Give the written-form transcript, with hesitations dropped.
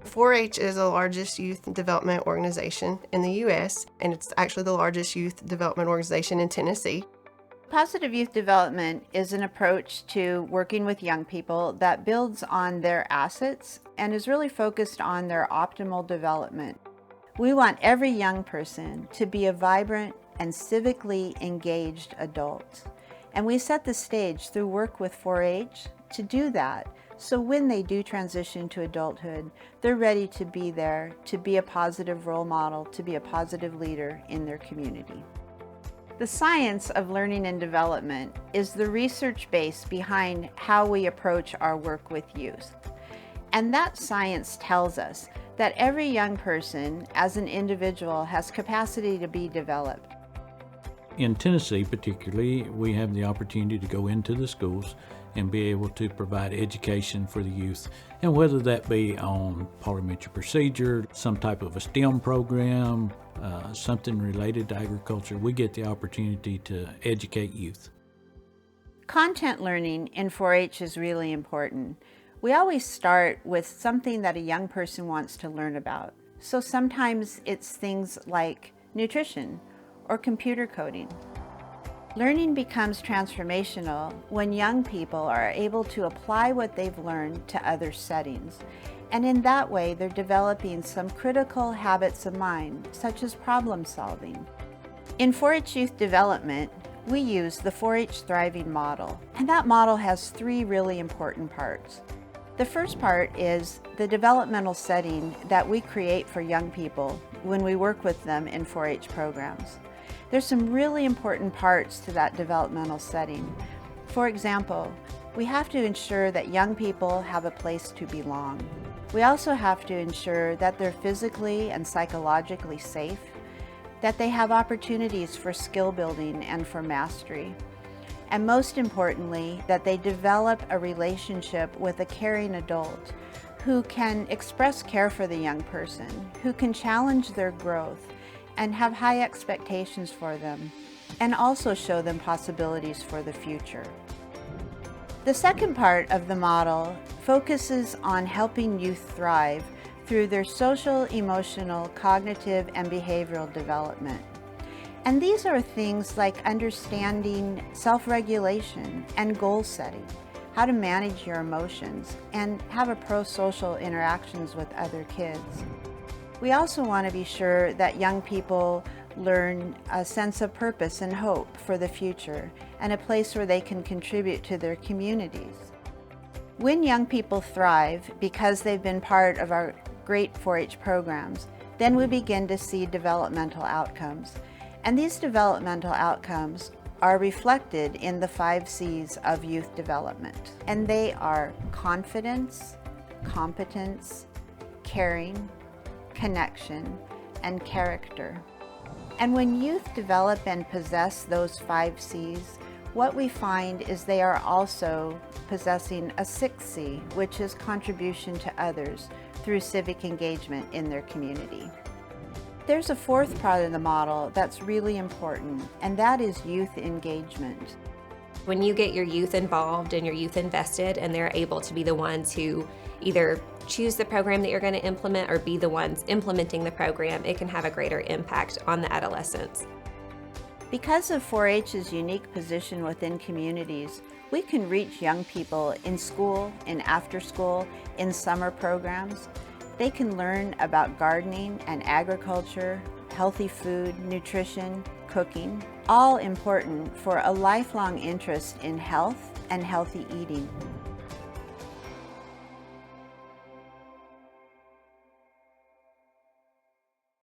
4-H is the largest youth development organization in the U.S., and it's actually the largest youth development organization in Tennessee. Positive youth development is an approach to working with young people that builds on their assets and is really focused on their optimal development. We want every young person to be a vibrant and civically engaged adult. And we set the stage through work with 4-H to do that. So when they do transition to adulthood, they're ready to be there, to be a positive role model, to be a positive leader in their community. The science of learning and development is the research base behind how we approach our work with youth. And that science tells us that every young person as an individual has capacity to be developed. In Tennessee particularly, we have the opportunity to go into the schools and be able to provide education for the youth, and whether that be on parliamentary procedure, some type of a STEM program, something related to agriculture, we get the opportunity to educate youth. Content learning in 4-H is really important. We always start with something that a young person wants to learn about. So sometimes it's things like nutrition or computer coding. Learning becomes transformational when young people are able to apply what they've learned to other settings. And in that way, they're developing some critical habits of mind, such as problem solving. In 4-H youth development, we use the 4-H Thriving model, and that model has three really important parts. The first part is the developmental setting that we create for young people when we work with them in 4-H programs. There's some really important parts to that developmental setting. For example, we have to ensure that young people have a place to belong. We also have to ensure that they're physically and psychologically safe, that they have opportunities for skill building and for mastery, and most importantly, that they develop a relationship with a caring adult who can express care for the young person, who can challenge their growth and have high expectations for them, and also show them possibilities for the future. The second part of the model focuses on helping youth thrive through their social, emotional, cognitive, and behavioral development. And these are things like understanding self-regulation and goal setting, how to manage your emotions, and have a pro-social interactions with other kids. We also want to be sure that young people learn a sense of purpose and hope for the future and a place where they can contribute to their communities. When young people thrive because they've been part of our great 4-H programs, then we begin to see developmental outcomes. And these developmental outcomes are reflected in the 5 C's of youth development. And they are confidence, competence, caring, connection, and character. And when youth develop and possess those 5 C's, what we find is they are also possessing a 6th C, which is contribution to others through civic engagement in their community. There's a 4th part of the model that's really important, and that is youth engagement. When you get your youth involved and your youth invested, and they're able to be the ones who either choose the program that you're going to implement or be the ones implementing the program, it can have a greater impact on the adolescents. Because of 4-H's unique position within communities, we can reach young people in school, in after school, in summer programs. They can learn about gardening and agriculture, healthy food, nutrition, cooking, all important for a lifelong interest in health and healthy eating.